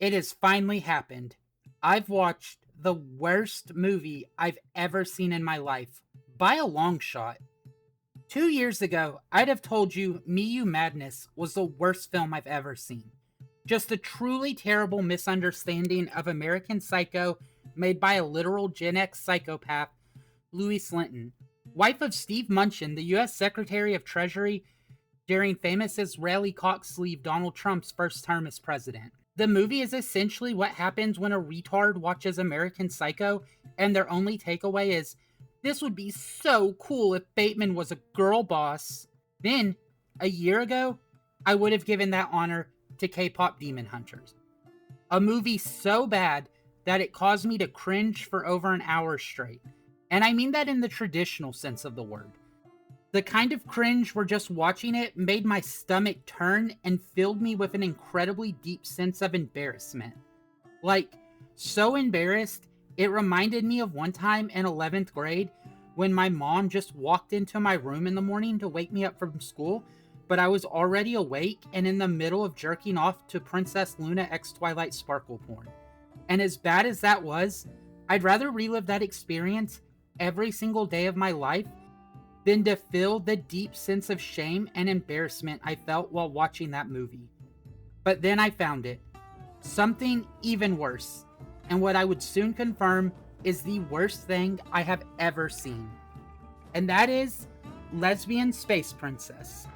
It has finally happened. I've watched the worst movie I've ever seen in my life, by a long shot. 2 years ago, I'd have told you Me You Madness was the worst film I've ever seen. Just a truly terrible misunderstanding of American Psycho made by a literal Gen X psychopath, Louise Linton, wife of Steve Mnuchin, the U.S. Secretary of Treasury during famous Israeli cock-sleeve Donald Trump's first term as president. The movie is essentially what happens when a retard watches American Psycho and their only takeaway is, this would be so cool if Bateman was a girl boss. Then, a year ago, I would have given that honor to K-pop Demon Hunters. A movie so bad that it caused me to cringe for over an hour straight. And I mean that in the traditional sense of the word. The kind of cringe where just watching it made my stomach turn and filled me with an incredibly deep sense of embarrassment. Like, so embarrassed, it reminded me of one time in 11th grade when my mom just walked into my room in the morning to wake me up from school, but I was already awake and in the middle of jerking off to Princess Luna X Twilight Sparkle porn. And as bad as that was, I'd rather relive that experience every single day of my life than to feel the deep sense of shame and embarrassment I felt while watching that movie. But then I found it. Something even worse, and what I would soon confirm is the worst thing I have ever seen. And that is Lesbian Space Princess.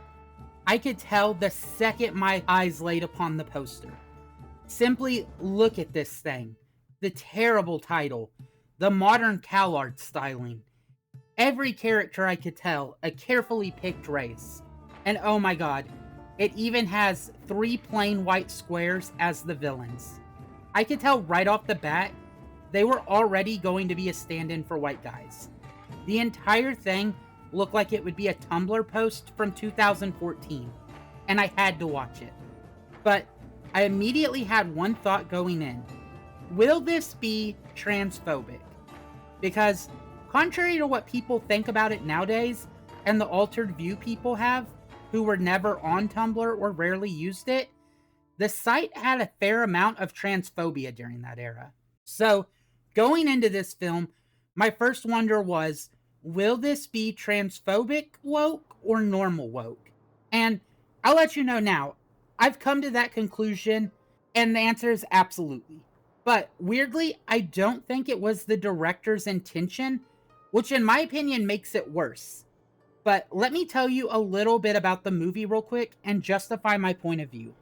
I could tell the second my eyes laid upon the poster. Simply look at this thing. The terrible title, the modern CalArt styling. Every character I could tell, a carefully picked race. And oh my god, it even has 3 plain white squares as the villains. I could tell right off the bat, they were already going to be a stand-in for white guys. The entire thing looked like it would be a Tumblr post from 2014, and I had to watch it. But I immediately had one thought going in. Will this be transphobic? Because contrary to what people think about it nowadays, and the altered view people have, who were never on Tumblr or rarely used it, the site had a fair amount of transphobia during that era. So, going into this film, my first wonder was, will this be transphobic woke or normal woke? And I'll let you know now, I've come to that conclusion, and the answer is absolutely. But weirdly, I don't think it was the director's intention, which in my opinion makes it worse. But let me tell you a little bit about the movie real quick and justify my point of view.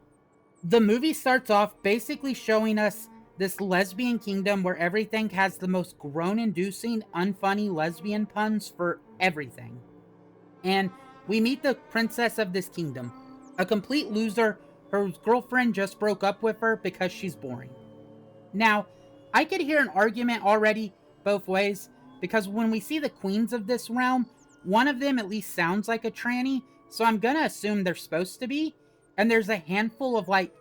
The movie starts off basically showing us this lesbian kingdom where everything has the most groan-inducing, unfunny lesbian puns for everything. And we meet the princess of this kingdom, a complete loser whose girlfriend just broke up with her because she's boring. Now, I could hear an argument already both ways, because when we see the queens of this realm, one of them at least sounds like a tranny, so I'm gonna assume they're supposed to be, and there's a handful of, like,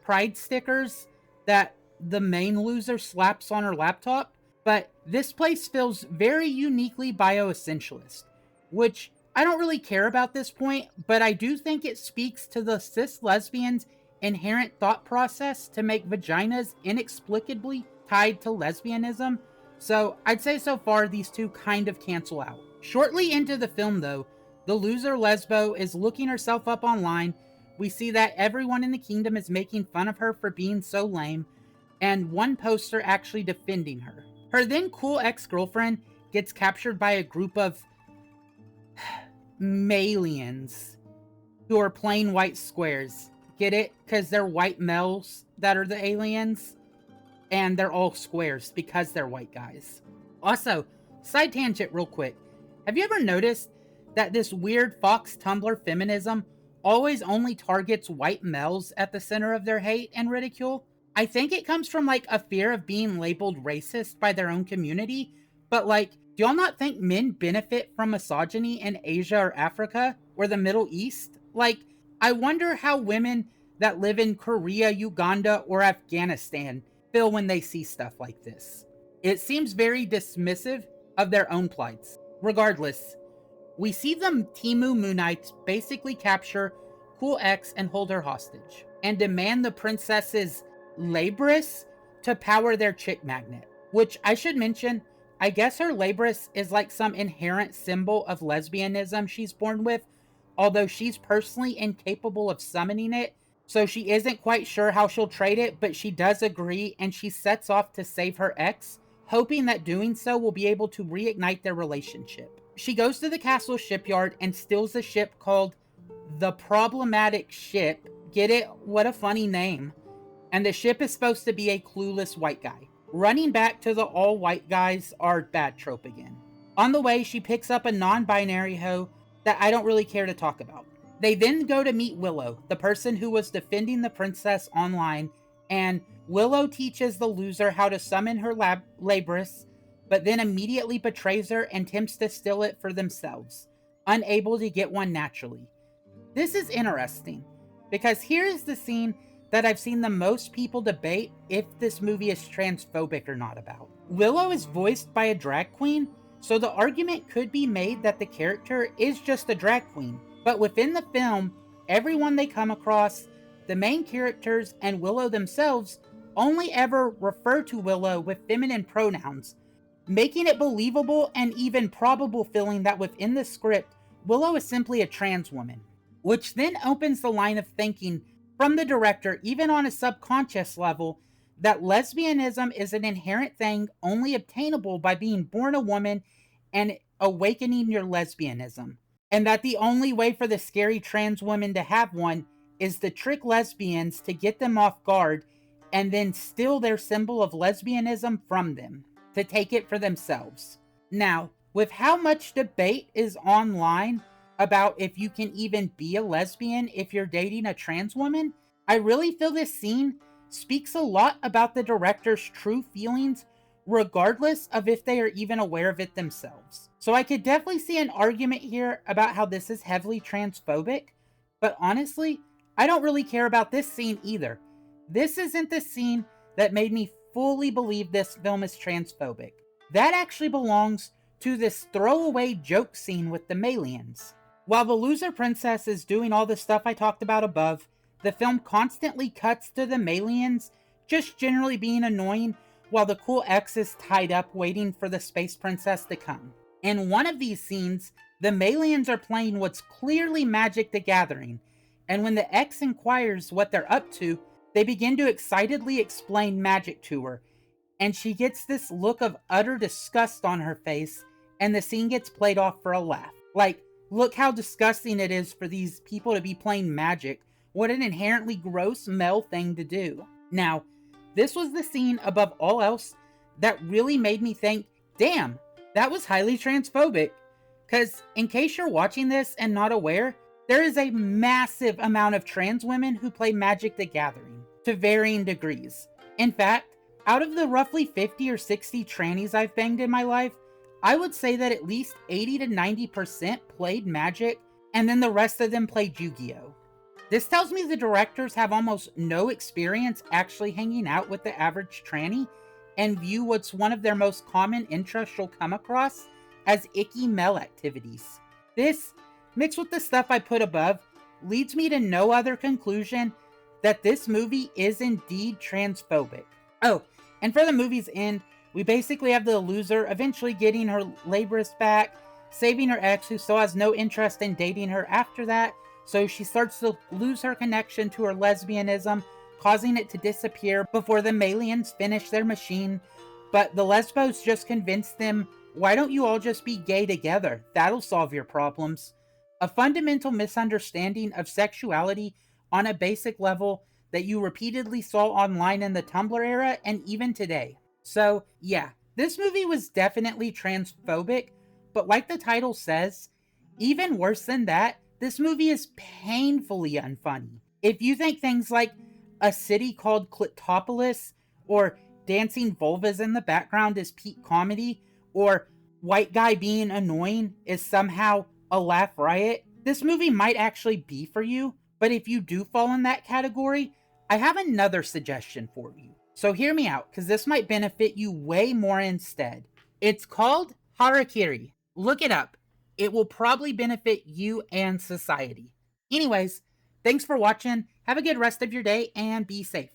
pride stickers that the main loser slaps on her laptop, but this place feels very uniquely bioessentialist, which I don't really care about this point, but I do think it speaks to the cis lesbians' inherent thought process to make vaginas inexplicably tied to lesbianism, so I'd say so far these two kind of cancel out. Shortly into the film though, the loser lesbo is looking herself up online. We see that everyone in the kingdom is making fun of her for being so lame, and one poster actually defending her. Her then cool ex-girlfriend gets captured by a group of malians who are plain white squares. Get it? Because they're white males that are the aliens, and they're all squares because they're white guys. Also, side tangent real quick. Have you ever noticed that this weird Fox Tumblr feminism always only targets white males at the center of their hate and ridicule? I think it comes from like a fear of being labeled racist by their own community, but like, do y'all not think men benefit from misogyny in Asia or Africa or the Middle East? Like, I wonder how women that live in Korea, Uganda, or Afghanistan feel when they see stuff like this. It seems very dismissive of their own plights. Regardless, we see the Timu Moonites basically capture Cool X and hold her hostage, and demand the princess's Labris to power their chick magnet, which I should mention, I guess her Labris is like some inherent symbol of lesbianism she's born with, although she's personally incapable of summoning it, so she isn't quite sure how she'll trade it, but she does agree and she sets off to save her ex, hoping that doing so will be able to reignite their relationship. She goes to the castle shipyard and steals a ship called the Problematic Ship. Get it? What a funny name. And the ship is supposed to be a clueless white guy. Running back to the all white guys are bad trope again. On the way, she picks up a non-binary hoe that I don't really care to talk about. They then go to meet Willow, the person who was defending the princess online, and Willow teaches the loser how to summon her Labris, but then immediately betrays her and attempts to steal it for themselves, unable to get one naturally. This is interesting, because here is the scene that I've seen the most people debate if this movie is transphobic or not about. Willow is voiced by a drag queen, so the argument could be made that the character is just a drag queen. But within the film, everyone they come across, the main characters and Willow themselves, only ever refer to Willow with feminine pronouns, making it believable and even probable feeling that within the script, Willow is simply a trans woman. Which then opens the line of thinking from the director, even on a subconscious level, that lesbianism is an inherent thing only obtainable by being born a woman and awakening your lesbianism. And that the only way for the scary trans women to have one is to trick lesbians to get them off guard and then steal their symbol of lesbianism from them, to take it for themselves. Now, with how much debate is online about if you can even be a lesbian if you're dating a trans woman, I really feel this scene speaks a lot about the director's true feelings, regardless of if they are even aware of it themselves. So I could definitely see an argument here about how this is heavily transphobic, but honestly, I don't really care about this scene either. This isn't the scene that made me fully believe this film is transphobic. That actually belongs to this throwaway joke scene with the Malians. While the loser princess is doing all the stuff I talked about above, the film constantly cuts to the Malians just generally being annoying while the cool ex is tied up waiting for the space princess to come. In one of these scenes, the Malians are playing what's clearly Magic the Gathering, and when the ex inquires what they're up to, they begin to excitedly explain Magic to her, and she gets this look of utter disgust on her face, and the scene gets played off for a laugh. Like, look how disgusting it is for these people to be playing Magic. What an inherently gross male thing to do. Now, this was the scene above all else that really made me think, damn, that was highly transphobic. Because in case you're watching this and not aware, there is a massive amount of trans women who play Magic the Gathering to varying degrees. In fact, out of the roughly 50 or 60 trannies I've banged in my life, I would say that at least 80 to 90% played Magic, and then the rest of them played Yu-Gi-Oh! This tells me the directors have almost no experience actually hanging out with the average tranny, and view what's one of their most common interests you'll come across as icky male activities. This, mixed with the stuff I put above, leads me to no other conclusion that this movie is indeed transphobic. Oh, and for the movie's end, we basically have the loser eventually getting her Labris back, saving her ex who still has no interest in dating her after that, so she starts to lose her connection to her lesbianism, causing it to disappear before the Malians finish their machine. But the Lesbos just convince them, why don't you all just be gay together? That'll solve your problems. A fundamental misunderstanding of sexuality on a basic level that you repeatedly saw online in the Tumblr era and even today. So, yeah, this movie was definitely transphobic, but like the title says, even worse than that, this movie is painfully unfunny. If you think things like a city called Clitopolis or dancing vulvas in the background is peak comedy, or white guy being annoying is somehow a laugh riot, this movie might actually be for you. But if you do fall in that category, I have another suggestion for you. So hear me out, because this might benefit you way more instead. It's called Harakiri. Look it up. It will probably benefit you and society. Anyways, thanks for watching. Have a good rest of your day and be safe.